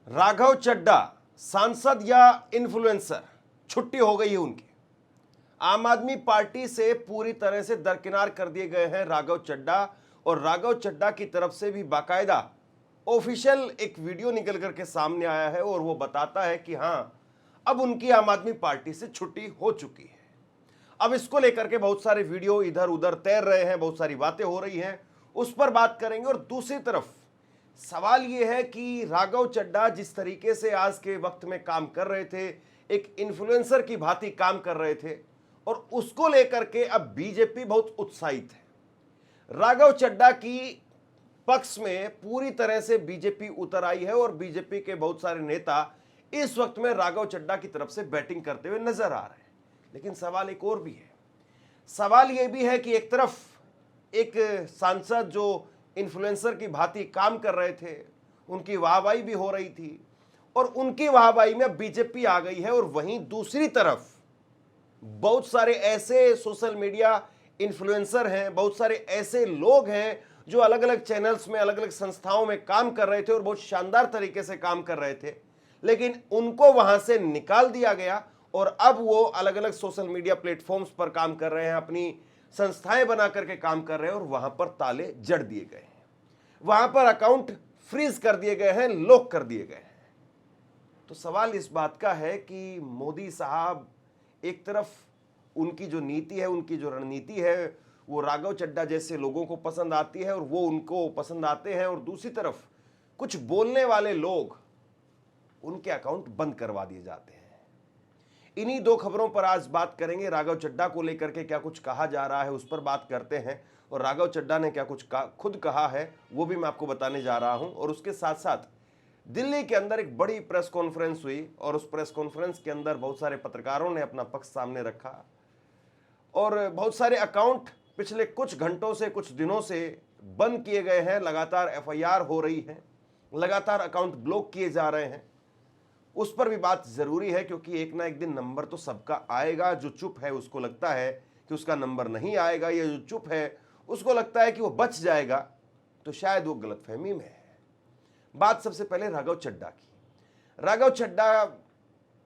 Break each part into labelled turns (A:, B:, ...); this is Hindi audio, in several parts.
A: राघव चड्ढा सांसद या इन्फ्लुएंसर, छुट्टी हो गई है उनकी। आम आदमी पार्टी से पूरी तरह से दरकिनार कर दिए गए हैं राघव चड्ढा, और राघव चड्ढा की तरफ से भी बाकायदा ऑफिशियल एक वीडियो निकल करके सामने आया है और वो बताता है कि हां, अब उनकी आम आदमी पार्टी से छुट्टी हो चुकी है। अब इसको लेकर के बहुत सारे वीडियो इधर उधर तैर रहे हैं, बहुत सारी बातें हो रही हैं, उस पर बात करेंगे। और दूसरी तरफ सवाल यह है कि राघव चड्ढा जिस तरीके से आज के वक्त में काम कर रहे थे, एक इन्फ्लुएंसर की भांति काम कर रहे थे, और उसको लेकर के अब बीजेपी बहुत उत्साहित है। राघव चड्ढा की पक्ष में पूरी तरह से बीजेपी उतर आई है और बीजेपी के बहुत सारे नेता इस वक्त में राघव चड्ढा की तरफ से बैटिंग करते हुए नजर आ रहे हैं। लेकिन सवाल एक और भी है। सवाल यह भी है कि एक तरफ एक सांसद जो इन्फ्लुएंसर की भांति काम कर रहे थे, उनकी वाहवाही भी हो रही थी, और उनकी वाहवाही में बीजेपी आ गई है। और वहीं दूसरी तरफ बहुत सारे ऐसे सोशल मीडिया इन्फ्लुएंसर हैं, बहुत सारे ऐसे लोग हैं जो अलग अलग चैनल्स में, अलग अलग संस्थाओं में काम कर रहे थे और बहुत शानदार तरीके से काम कर रहे थे, लेकिन उनको वहां से निकाल दिया गया और अब वो अलग अलग सोशल मीडिया प्लेटफॉर्म्स पर काम कर रहे हैं, अपनी संस्थाएं बना करके काम कर रहे हैं, और वहां पर ताले जड़ दिए गए हैं, वहां पर अकाउंट फ्रीज कर दिए गए हैं, लॉक कर दिए गए हैं। तो सवाल इस बात का है कि मोदी साहब एक तरफ उनकी जो नीति है, उनकी जो रणनीति है, वो राघव चड्ढा जैसे लोगों को पसंद आती है और वो उनको पसंद आते हैं, और दूसरी तरफ कुछ बोलने वाले लोग, उनके अकाउंट बंद करवा दिए जाते हैं। इन्हीं दो खबरों पर आज बात करेंगे। राघव चड्ढा को लेकर के क्या कुछ कहा जा रहा है, उस पर बात करते हैं, और राघव चड्ढा ने क्या कुछ खुद कहा है वो भी मैं आपको बताने जा रहा हूं। और उसके साथ साथ दिल्ली के अंदर एक बड़ी प्रेस कॉन्फ्रेंस हुई और उस प्रेस कॉन्फ्रेंस के अंदर बहुत सारे पत्रकारों ने अपना पक्ष सामने रखा, और बहुत सारे अकाउंट पिछले कुछ घंटों से, कुछ दिनों से बंद किए गए हैं। लगातार एफआईआर हो रही है, लगातार अकाउंट ब्लॉक किए जा रहे हैं। उस पर भी बात जरूरी है, क्योंकि एक ना एक दिन नंबर तो सबका आएगा। जो चुप है उसको लगता है कि उसका नंबर नहीं आएगा, या जो चुप है उसको लगता है कि वो बच जाएगा, तो शायद वो गलतफहमी में है। बात सबसे पहले राघव चड्ढा की। राघव चड्ढा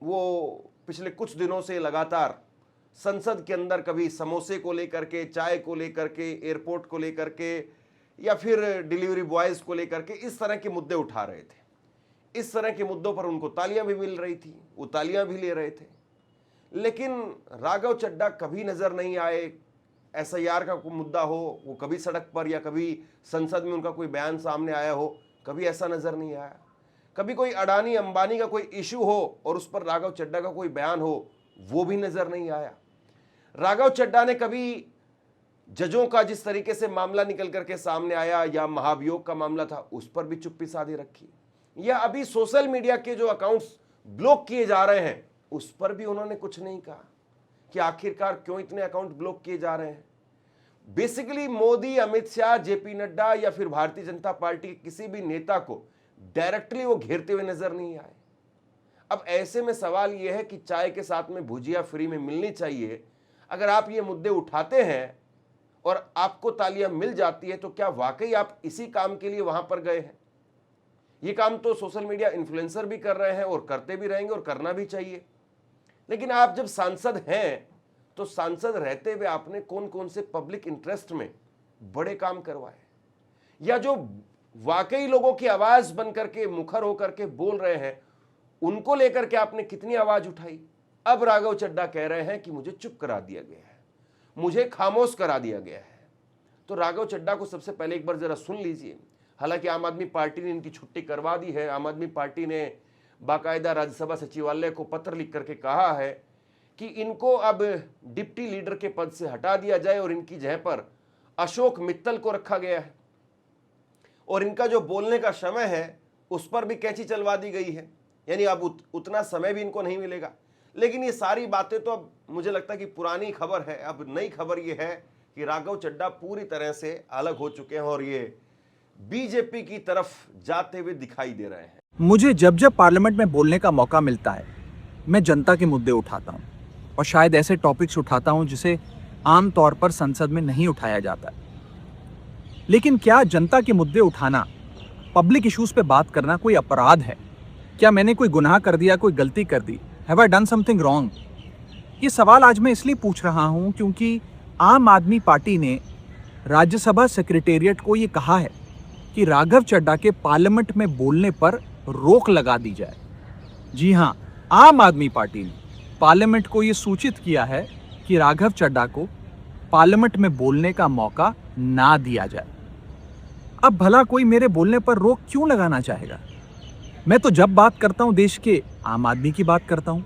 A: वो पिछले कुछ दिनों से लगातार संसद के अंदर कभी समोसे को लेकर के, चाय को लेकर के, एयरपोर्ट को लेकर के, या फिर डिलीवरी बॉयज को लेकर के इस तरह के मुद्दे उठा रहे थे। इस तरह के मुद्दों पर उनको तालियां भी मिल रही थी, वो तालियां भी ले रहे थे। लेकिन राघव चड्ढा कभी नजर नहीं आए। एसआईआर का कोई मुद्दा हो, वो कभी सड़क पर या कभी संसद में उनका कोई बयान सामने आया हो, कभी ऐसा नजर नहीं आया। कभी कोई अडानी अंबानी का कोई इशू हो और उस पर राघव चड्ढा का कोई बयान हो, वो भी नजर नहीं आया। राघव चड्ढा ने कभी जजों का जिस तरीके से मामला निकल करके सामने आया, या महाभियोग का मामला था, उस पर भी चुप्पी साधी रखी, या अभी सोशल मीडिया के जो अकाउंट्स ब्लॉक किए जा रहे हैं उस पर भी उन्होंने कुछ नहीं कहा कि आखिरकार क्यों इतने अकाउंट ब्लॉक किए जा रहे हैं। बेसिकली मोदी, अमित शाह, जेपी नड्डा या फिर भारतीय जनता पार्टी के किसी भी नेता को डायरेक्टली वो घेरते हुए नजर नहीं आए। अब ऐसे में सवाल यह है कि चाय के साथ में भुजिया फ्री में मिलनी चाहिए। अगर आप ये मुद्दे उठाते हैं और आपको तालियां मिल जाती है, तो क्या वाकई आप इसी काम के लिए वहां पर गए हैं? ये काम तो सोशल मीडिया इन्फ्लुएंसर भी कर रहे हैं और करते भी रहेंगे और करना भी चाहिए। लेकिन आप जब सांसद हैं, तो सांसद रहते हुए आपने कौन कौन से पब्लिक इंटरेस्ट में बड़े काम करवाए, या जो वाकई लोगों की आवाज बन करके, मुखर होकर के बोल रहे हैं, उनको लेकर के आपने कितनी आवाज उठाई? अब राघव चड्ढा कह रहे हैं कि मुझे चुप करा दिया गया है, मुझे खामोश करा दिया गया है। तो राघव चड्ढा को सबसे पहले एक बार जरा सुन लीजिए। हालांकि आम आदमी पार्टी ने इनकी छुट्टी करवा दी है। आम आदमी पार्टी ने बाकायदा राज्यसभा सचिवालय को पत्र लिख करके कहा है कि इनको अब डिप्टी लीडर के पद से हटा दिया जाए और इनकी जगह पर अशोक मित्तल को रखा गया है, और इनका जो बोलने का समय है उस पर भी कैंची चलवा दी गई है, यानी अब उतना समय भी इनको नहीं मिलेगा। लेकिन ये सारी बातें तो अब मुझे लगता है कि पुरानी खबर है। अब नई खबर ये है कि राघव चड्ढा पूरी तरह से अलग हो चुके हैं और ये बीजेपी की तरफ जाते हुए दिखाई दे रहे हैं।
B: मुझे जब जब पार्लियामेंट में बोलने का मौका मिलता है, मैं जनता के मुद्दे उठाता हूं, और शायद ऐसे टॉपिक्स उठाता हूं जिसे आमतौर पर संसद में नहीं उठाया जाता। लेकिन क्या जनता के मुद्दे उठाना, पब्लिक इश्यूज पे बात करना कोई अपराध है? क्या मैंने कोई गुनाह कर दिया, कोई गलती कर दी? Have I done something wrong? ये सवाल आज मैं इसलिए पूछ रहा हूं क्योंकि आम आदमी पार्टी ने राज्यसभा सेक्रेटेरिएट को ये कहा है कि राघव चड्ढा के पार्लियामेंट में बोलने पर रोक लगा दी जाए। जी हां, आम आदमी पार्टी ने पार्लियामेंट को ये सूचित किया है कि राघव चड्ढा को पार्लियामेंट में बोलने का मौका ना दिया जाए। अब भला कोई मेरे बोलने पर रोक क्यों लगाना चाहेगा? मैं तो जब बात करता हूं देश के आम आदमी की बात करता हूं।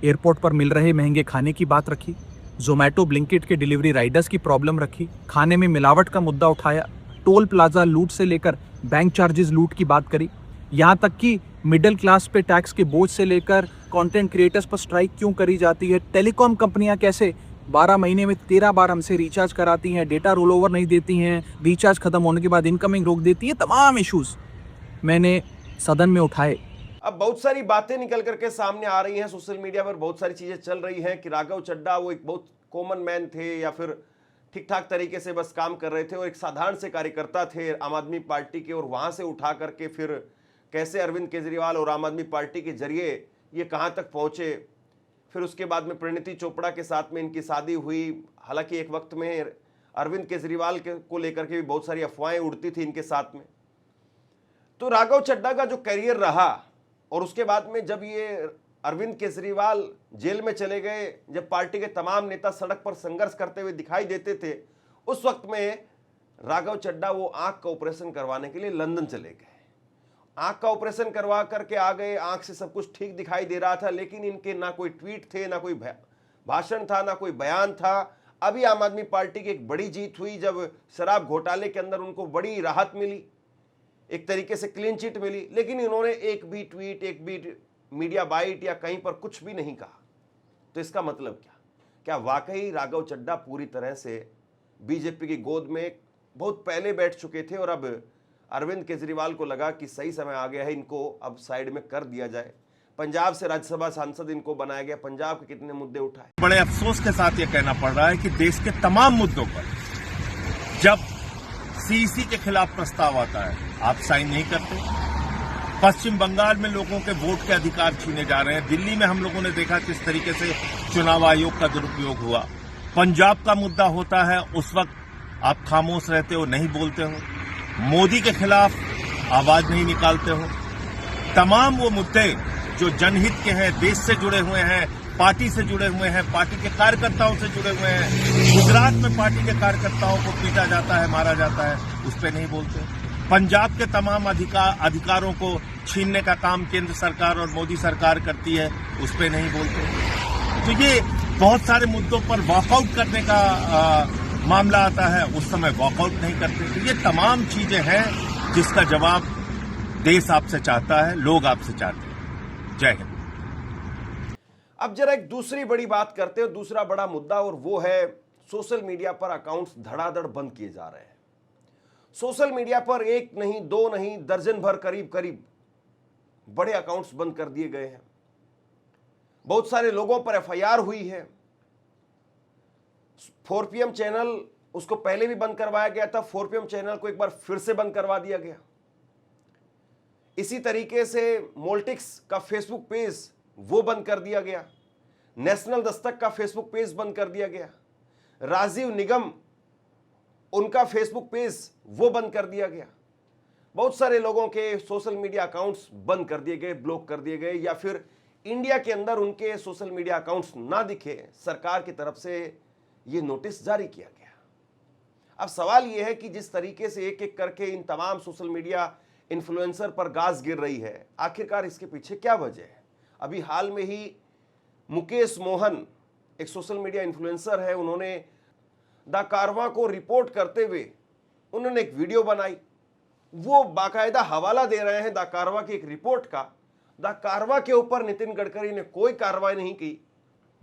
B: एयरपोर्ट पर मिल रहे महंगे खाने की बात रखी, जोमैटो ब्लिंकिट के डिलीवरी राइडर्स की प्रॉब्लम रखी, खाने में मिलावट का मुद्दा उठाया, टोल प्लाजा लूट से लेकर बैंक चार्जेस लूट की बात करी, यहाँ तक कि मिडिल क्लास पे टैक्स के बोझ से लेकर कंटेंट क्रिएटर्स पर स्ट्राइक क्यों करी जाती है, टेलीकॉम कंपनियां कैसे 12 महीने में 13 बार हमसे रिचार्ज कराती हैं, डेटा रोल ओवर नहीं देती हैं, रिचार्ज खत्म होने के बाद इनकमिंग रोक देती है, तमाम इश्यूज मैंने सदन में उठाए।
A: अब बहुत सारी बातें निकल करके सामने आ रही हैं, सोशल मीडिया पर बहुत सारी चीजें चल रही हैं कि राघव चड्ढा वो एक बहुत कॉमन मैन थे या फिर ठीक ठाक तरीके से बस काम कर रहे थे और एक साधारण से कार्यकर्ता थे आम आदमी पार्टी के, और वहां से उठा करके फिर कैसे अरविंद केजरीवाल और आम आदमी पार्टी के जरिए ये कहां तक पहुंचे। फिर उसके बाद में परिणीति चोपड़ा के साथ में इनकी शादी हुई। हालांकि एक वक्त में अरविंद केजरीवाल को लेकर के भी बहुत सारी अफवाहें उड़ती थी इनके साथ में। तो राघव चड्ढा का जो करियर रहा, और उसके बाद में जब ये अरविंद केजरीवाल जेल में चले गए, जब पार्टी के तमाम नेता सड़क पर संघर्ष करते हुए दिखाई देते थे, उस वक्त में राघव चड्ढा वो आंख का ऑपरेशन करवाने के लिए लंदन चले गए। आंख का ऑपरेशन करवा करके आ गए, आंख से सब कुछ ठीक दिखाई दे रहा था, लेकिन इनके ना कोई ट्वीट थे, ना कोई भाषण था, ना कोई बयान था। अभी आम आदमी पार्टी की एक बड़ी जीत हुई जब शराब घोटाले के अंदर उनको बड़ी राहत मिली, एक तरीके से क्लीन चिट मिली, लेकिन इन्होंने एक भी ट्वीट, एक भी मीडिया बाइट या कहीं पर कुछ भी नहीं कहा। तो इसका मतलब क्या वाकई राघव चड्ढा पूरी तरह से बीजेपी की गोद में बहुत पहले बैठ चुके थे और अब अरविंद केजरीवाल को लगा कि सही समय आ गया है, इनको अब साइड में कर दिया जाए। पंजाब से राज्यसभा सांसद इनको बनाया गया, पंजाब के कितने मुद्दे उठाए।
C: बड़े अफसोस के साथ ये कहना पड़ रहा है कि देश के तमाम मुद्दों पर जब सीईसी के खिलाफ प्रस्ताव आता है आप साइन नहीं करते। पश्चिम बंगाल में लोगों के वोट के अधिकार छीने जा रहे हैं। दिल्ली में हम लोगों ने देखा किस तरीके से चुनाव आयोग का दुरुपयोग हुआ। पंजाब का मुद्दा होता है उस वक्त आप खामोश रहते हो, नहीं बोलते हो, मोदी के खिलाफ आवाज नहीं निकालते हो। तमाम वो मुद्दे जो जनहित के हैं, देश से जुड़े हुए हैं, पार्टी से जुड़े हुए हैं, पार्टी के कार्यकर्ताओं से जुड़े हुए हैं। गुजरात में पार्टी के कार्यकर्ताओं को पीटा जाता है, मारा जाता है, उस पर नहीं बोलते। पंजाब के तमाम अधिकारों को छीनने का काम केंद्र सरकार और मोदी सरकार करती है, उस पर नहीं बोलते। तो ये बहुत सारे मुद्दों पर वॉकआउट करने का मामला आता है, उस समय वॉकआउट नहीं करते। तो ये तमाम चीजें हैं जिसका जवाब देश आपसे चाहता है, लोग आपसे चाहते हैं। जय हिंद।
A: अब जरा एक दूसरी बड़ी बात करते हैं, दूसरा बड़ा मुद्दा, और वो है सोशल मीडिया पर अकाउंट्स धड़ाधड़ बंद किए जा रहे हैं। सोशल मीडिया पर एक नहीं, दो नहीं, दर्जन भर करीब बड़े अकाउंट्स बंद कर दिए गए हैं। बहुत सारे लोगों पर एफआईआर हुई है। 4PM चैनल, उसको पहले भी बंद करवाया गया था, 4PM चैनल को एक बार फिर से बंद करवा दिया गया। इसी तरीके से मोल्टिक्स का फेसबुक पेज वो बंद कर दिया गया। नेशनल दस्तक का फेसबुक पेज बंद कर दिया गया। राजीव निगम, उनका फेसबुक पेज वो बंद कर दिया गया। बहुत सारे लोगों के सोशल मीडिया अकाउंट्स बंद कर दिए गए, ब्लॉक कर दिए गए, या फिर इंडिया के अंदर उनके सोशल मीडिया अकाउंट्स ना दिखे, सरकार की तरफ से ये नोटिस जारी किया गया। अब सवाल ये है कि जिस तरीके से एक एक करके इन तमाम सोशल मीडिया इन्फ्लुएंसर पर गाज गिर रही है, आखिरकार इसके पीछे क्या वजह है? अभी हाल में ही मुकेश मोहन, एक सोशल मीडिया इन्फ्लुएंसर है, उन्होंने द कारवां को रिपोर्ट करते हुए उन्होंने एक वीडियो बनाई। वो बाकायदा हवाला दे रहे हैं द कारवां की एक रिपोर्ट का। द कारवां के ऊपर नितिन गडकरी ने कोई कार्रवाई नहीं की।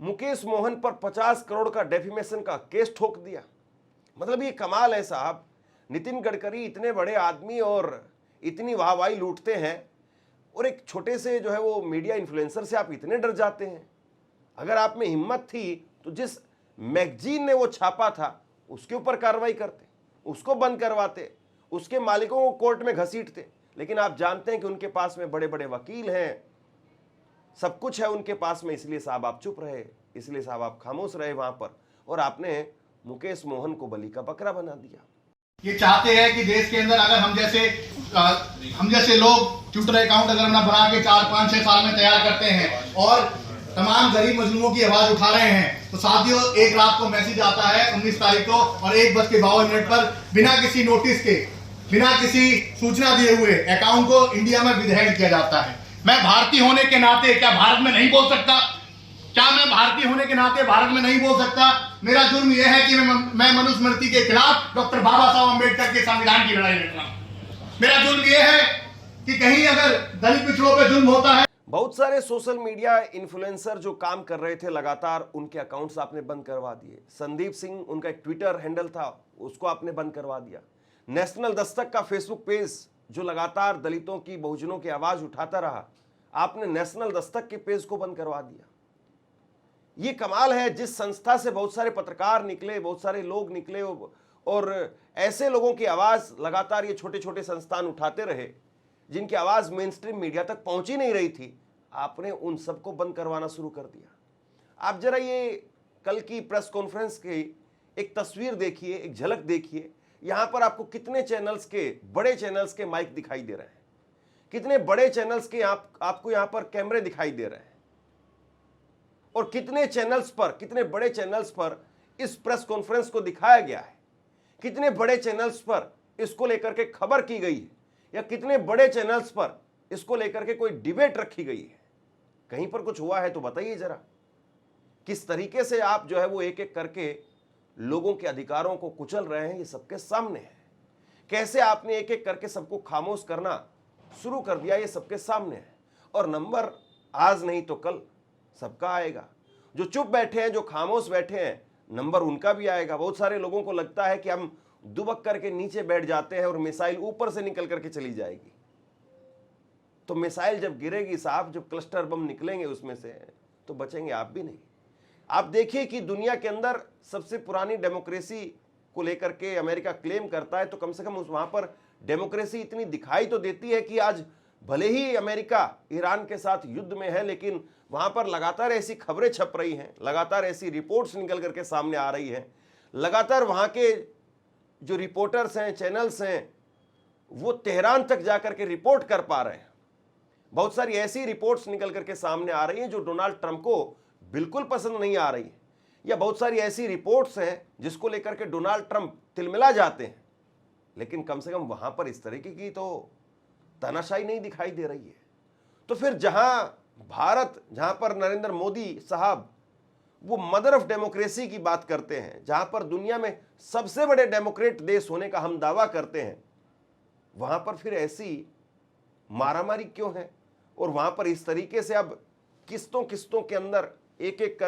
A: मुकेश मोहन पर 50 करोड़ का डेफिमेशन का केस ठोक दिया। मतलब ये कमाल है साहब, नितिन गडकरी इतने बड़े आदमी और इतनी वाहवाही लूटते हैं, और एक छोटे से जो है वो मीडिया इन्फ्लुएंसर से आप इतने डर जाते हैं। अगर आप में हिम्मत थी तो जिस मैगजीन ने वो छापा था उसके ऊपर कार्रवाई करते, उसको बंद करवाते, उसके मालिकों को कोर्ट में घसीटते। लेकिन आप जानते हैं कि उनके पास में बड़े बड़े वकील हैं, सब कुछ है उनके पास में, इसलिए साहब आप चुप रहे, इसलिए साहब आप खामोश रहे वहां पर, और आपने मुकेश मोहन को बलि का बकरा बना दिया।
D: ये चाहते हैं कि देश के अंदर अगर हम जैसे लोग ट्विटर अकाउंट अगर अपना बना के 4, 5, 6 साल में तैयार करते हैं और तमाम गरीब मजलूमों की आवाज उठा रहे हैं, तो साथियों एक रात को मैसेज आता है 19 तारीख को और 1:52 पर बिना किसी नोटिस के, बिना किसी सूचना दिए हुए अकाउंट को इंडिया में विदहेड किया जाता है। मैं भारतीय होने के नाते क्या भारत में नहीं बोल सकता? क्या मैं भारतीय होने के नाते भारत में नहीं बोल सकता? मेरा जुर्म यह है कि मैं मनुस्मृति के खिलाफ डॉक्टर बाबा साहब अम्बेडकर के संविधान की लड़ाई लड़ रहा हूं। मेरा जुर्म यह है कि कहीं अगर दलित पिछड़ों पर जुर्म होता है।
A: बहुत सारे सोशल मीडिया इन्फ्लुएंसर जो काम कर रहे थे लगातार, उनके अकाउंट्स आपने बंद करवा दिए। संदीप सिंह उनका एक ट्विटर हैंडल था, उसको आपने बंद करवा दिया। नेशनल दस्तक का फेसबुक पेज जो लगातार दलितों की, बहुजनों की आवाज उठाता रहा, आपने नेशनल दस्तक के पेज को बंद करवा दिया। ये कमाल है, जिस संस्था से बहुत सारे पत्रकार निकले, बहुत सारे लोग निकले और ऐसे लोगों की आवाज लगातार ये छोटे छोटे संस्थान उठाते रहे जिनकी आवाज मेन स्ट्रीम मीडिया तक पहुंच ही नहीं रही थी, आपने उन सबको बंद करवाना शुरू कर दिया। आप जरा ये कल की प्रेस कॉन्फ्रेंस की एक तस्वीर देखिए, एक झलक देखिए। यहां पर आपको कितने चैनल्स के, बड़े चैनल्स के माइक दिखाई दे रहे हैं, कितने बड़े चैनल्स के आपको यहां पर कैमरे दिखाई दे रहे हैं, और कितने चैनल्स पर, कितने बड़े चैनल्स पर इस प्रेस कॉन्फ्रेंस को दिखाया गया है, कितने बड़े चैनल्स पर इसको लेकर के खबर की गई है, या कितने बड़े चैनल्स पर इसको लेकर के कोई डिबेट रखी गई है। कहीं पर कुछ हुआ है तो बताइए जरा। किस तरीके से आप जो है वो एक एक करके लोगों के अधिकारों को कुचल रहे हैं, ये सबके सामने है। कैसे आपने एक एक करके सबको खामोश करना शुरू कर दिया, ये सबके सामने है। और नंबर आज नहीं तो कल सबका आएगा। जो चुप बैठे हैं, जो खामोश बैठे हैं, नंबर उनका भी आएगा। बहुत सारे लोगों को लगता है कि हम दुबक करके नीचे बैठ जाते हैं और मिसाइल ऊपर से निकल करके चली जाएगी। तो मिसाइल जब गिरेगी साहब, जब क्लस्टर बम निकलेंगे उसमें से, तो बचेंगे आप भी नहीं। आप देखिए कि दुनिया के अंदर सबसे पुरानी डेमोक्रेसी को लेकर के अमेरिका क्लेम करता है, तो कम से कम वहां पर डेमोक्रेसी इतनी दिखाई तो देती है कि आज भले ही अमेरिका ईरान के साथ युद्ध में है, लेकिन वहां पर लगातार ऐसी खबरें छप रही हैं, लगातार ऐसी रिपोर्ट्स निकल करके सामने आ रही हैं, लगातार वहां के जो रिपोर्टर्स हैं, चैनल्स हैं, वो तेहरान तक जाकर के रिपोर्ट कर पा रहे हैं। बहुत सारी ऐसी रिपोर्ट्स निकल करके सामने आ रही हैं जो डोनाल्ड ट्रंप को बिल्कुल पसंद नहीं आ रही है, या बहुत सारी ऐसी रिपोर्ट्स हैं जिसको लेकर के डोनाल्ड ट्रंप तिलमिला जाते हैं, लेकिन कम से कम वहां पर इस तरीके की तो तानाशाही नहीं दिखाई दे रही है। तो फिर जहां भारत, जहां पर नरेंद्र मोदी साहब वो मदर ऑफ डेमोक्रेसी की बात करते हैं, जहां पर दुनिया में सबसे बड़े डेमोक्रेट देश होने का हम दावा करते हैं, वहां पर फिर ऐसी मारामारी क्यों है? और वहां पर इस तरीके से अब किस्तों किस्तों के अंदर एक एक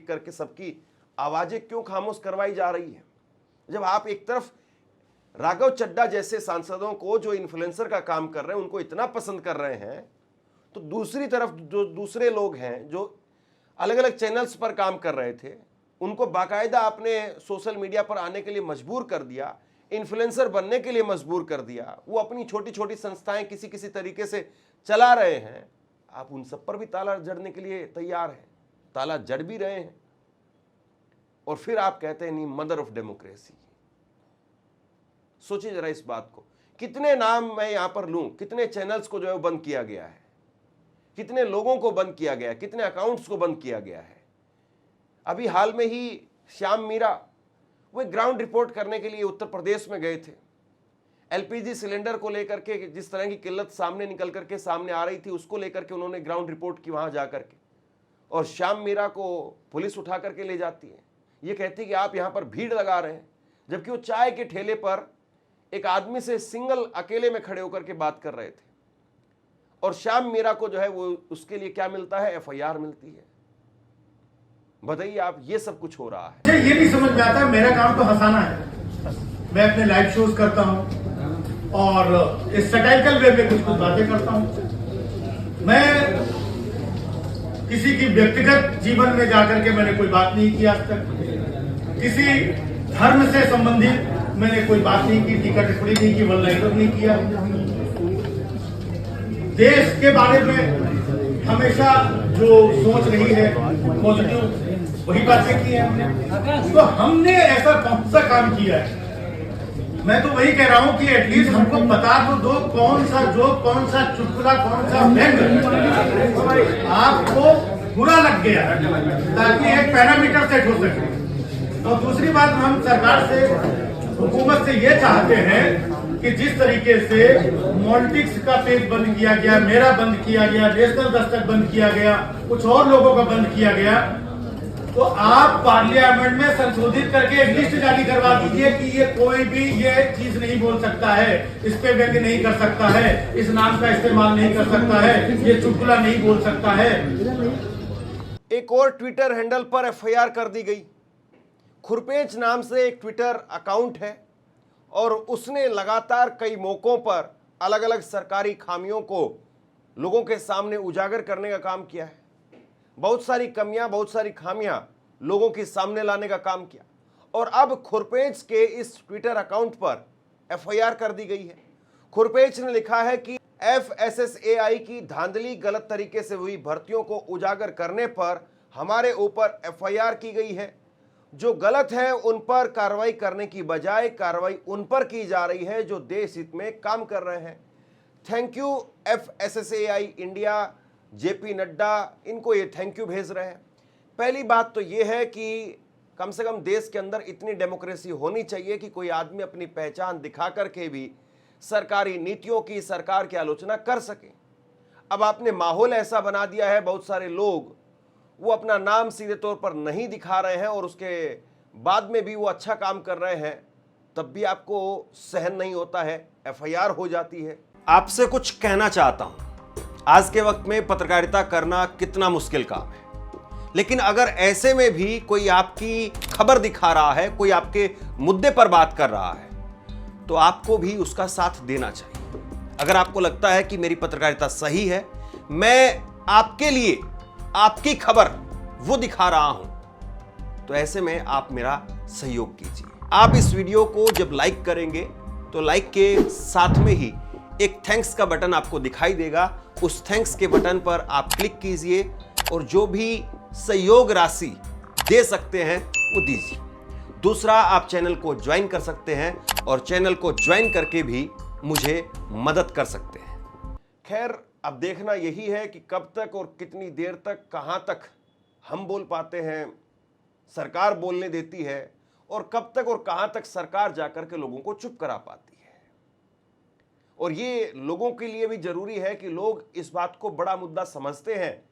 A: करके सबकी आवाजें क्यों खामोश करवाई जा रही है? जब आप एक तरफ राघव चड्ढा जैसे सांसदों को, जो इन्फ्लुएंसर का काम कर रहे हैं, उनको इतना पसंद कर रहे हैं, तो दूसरी तरफ जो दूसरे लोग हैं जो अलग अलग चैनल्स पर काम कर रहे थे, उनको बाकायदा आपने सोशल मीडिया पर आने के लिए मजबूर कर दिया, इन्फ्लुएंसर बनने के लिए मजबूर कर दिया। वो अपनी छोटी छोटी संस्थाएं किसी किसी तरीके से चला रहे हैं, आप उन सब पर भी ताला जड़ने के लिए तैयार हैं, ताला जड़ भी रहे हैं, और फिर आप कहते हैं नहीं मदर ऑफ डेमोक्रेसी। सोचिए जरा इस बात को। कितने नाम मैं यहां पर लूं, कितने चैनल्स को जो है बंद किया गया है, कितने लोगों को बंद किया गया है, कितने अकाउंट्स को बंद किया गया है। अभी हाल में ही श्याम मीरा वो ग्राउंड रिपोर्ट करने के लिए उत्तर प्रदेश में गए थे। एलपीजी सिलेंडर को लेकर के जिस तरह की किल्लत सामने निकल करके सामने आ रही थी, उसको लेकर के उन्होंने ग्राउंड रिपोर्ट की वहां जाकर के, और श्याम मीरा को पुलिस उठा करके ले जाती है। ये कहती है कि आप यहां पर भीड़ लगा रहे हैं, जबकि वो चाय के ठेले पर एक आदमी से सिंगल अकेले में खड़े होकर के बात कर रहे थे। और श्याम मीरा को जो है वो उसके लिए क्या मिलता है? एफआईआर मिलती है। बताइए आप, ये सब कुछ हो रहा है।
D: ये नहीं समझ में आता, मेरा काम तो हंसाना है। मैं अपने लाइव शोज करता हूं और इस सटाइकल वे में कुछ कुछ बातें करता हूं। मैं किसी की व्यक्तिगत जीवन में जाकर के मैंने कोई बात नहीं की आज तक। किसी धर्म से संबंधित मैंने कोई बात नहीं की, टीका टिप्पणी नहीं की, वल्लैकर नहीं किया। देश के बारे में हमेशा जो सोच रही है पॉजिटिव, वही बातें की है। तो हमने ऐसा कौन सा काम किया है? मैं तो वही कह रहा हूं कि एटलीस्ट हमको बता तो दो कौन सा जोक, कौन सा चुटकुला, कौन सा व्यंग आपको बुरा लग गया, ताकि एक पैरामीटर सेट हो सके। और दूसरी बात, हम सरकार से, हुकूमत से ये चाहते हैं कि जिस तरीके से पॉलिटिक्स का पेज बंद किया गया, मेरा बंद किया गया, नेशनल दस्तक बंद किया गया, कुछ और लोगों का बंद किया गया, तो आप पार्लियामेंट में संशोधित करके एक लिस्ट जारी करवा दीजिए कि ये कोई भी ये चीज नहीं बोल सकता है, इस पे व्यंग्य नहीं कर सकता है, इस नाम का इस्तेमाल नहीं कर सकता है, ये चुटकुला नहीं बोल सकता है।
A: एक और ट्विटर हैंडल पर एफआईआर कर दी गई। खुरपेच नाम से एक ट्विटर अकाउंट है और उसने लगातार कई मौकों पर अलग अलग सरकारी खामियों को लोगों के सामने उजागर करने का काम किया है। बहुत सारी कमियां, बहुत सारी खामियां लोगों के सामने लाने का काम किया और अब खुरपेच के इस ट्विटर अकाउंट पर एफआईआर कर दी गई है। खुरपेच ने लिखा है कि एफएसएसएआई की धांधली, गलत तरीके से हुई भर्तियों को उजागर करने पर हमारे ऊपर एफआईआर की गई है। जो गलत है उन पर कार्रवाई करने की बजाय कार्रवाई उन पर की जा रही है जो देश हित में काम कर रहे हैं। Thank you FSSAI India, JP Nadda, इनको ये थैंक यू भेज रहे हैं। पहली बात तो ये है कि कम से कम देश के अंदर इतनी डेमोक्रेसी होनी चाहिए कि कोई आदमी अपनी पहचान दिखा करके भी सरकारी नीतियों की, सरकार की आलोचना कर सके। अब आपने माहौल ऐसा बना दिया है, बहुत सारे लोग वो अपना नाम सीधे तौर पर नहीं दिखा रहे हैं और उसके बाद में भी वो अच्छा काम कर रहे हैं, तब भी आपको सहन नहीं होता है, एफआईआर हो जाती है। आपसे कुछ कहना चाहता हूं, आज के वक्त में पत्रकारिता करना कितना मुश्किल काम है, लेकिन अगर ऐसे में भी कोई आपकी खबर दिखा रहा है, कोई आपके मुद्दे पर बात कर रहा है, तो आपको भी उसका साथ देना चाहिए। अगर आपको लगता है कि मेरी पत्रकारिता सही है, मैं आपके लिए आपकी खबर वो दिखा रहा हूं, तो ऐसे में आप मेरा सहयोग कीजिए। आप इस वीडियो को जब लाइक करेंगे तो लाइक के साथ में ही एक थैंक्स का बटन आपको दिखाई देगा। उस थैंक्स के बटन पर आप क्लिक कीजिए और जो भी सहयोग राशि दे सकते हैं वो दीजिए। दूसरा, आप चैनल को ज्वाइन कर सकते हैं और चैनल को ज्वाइन करके भी मुझे मदद कर सकते हैं। खैर, अब देखना यही है कि कब तक और कितनी देर तक, कहां तक हम बोल पाते हैं, सरकार बोलने देती है, और कब तक और कहां तक सरकार जाकर के लोगों को चुप करा पाती है। और ये लोगों के लिए भी जरूरी है कि लोग इस बात को बड़ा मुद्दा समझते हैं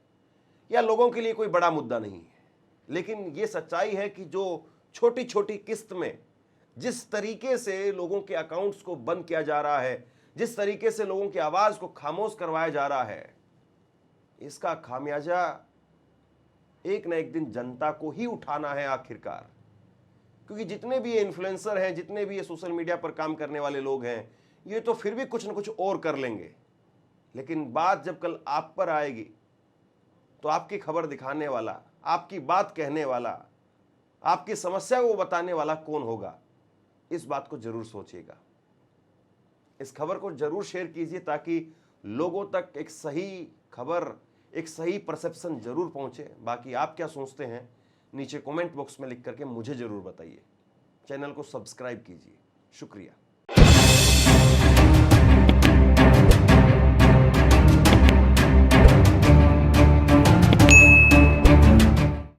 A: या लोगों के लिए कोई बड़ा मुद्दा नहीं है। लेकिन ये सच्चाई है कि जो छोटी छोटी किस्त में जिस तरीके से लोगों के अकाउंट्स को बंद किया जा रहा है, जिस तरीके से लोगों की आवाज को खामोश करवाया जा रहा है, इसका खामियाजा एक न एक दिन जनता को ही उठाना है आखिरकार। क्योंकि जितने भी ये इन्फ्लुएंसर हैं, जितने भी ये सोशल मीडिया पर काम करने वाले लोग हैं, ये तो फिर भी कुछ न कुछ और कर लेंगे, लेकिन बात जब कल आप पर आएगी तो आपकी खबर दिखाने वाला, आपकी बात कहने वाला, आपकी समस्या को बताने वाला कौन होगा, इस बात को जरूर सोचिएगा। इस खबर को जरूर शेयर कीजिए ताकि लोगों तक एक सही खबर, एक सही परसेप्शन जरूर पहुंचे। बाकी आप क्या सोचते हैं नीचे कमेंट बॉक्स में लिख करके मुझे जरूर बताइए। चैनल को सब्सक्राइब कीजिए। शुक्रिया।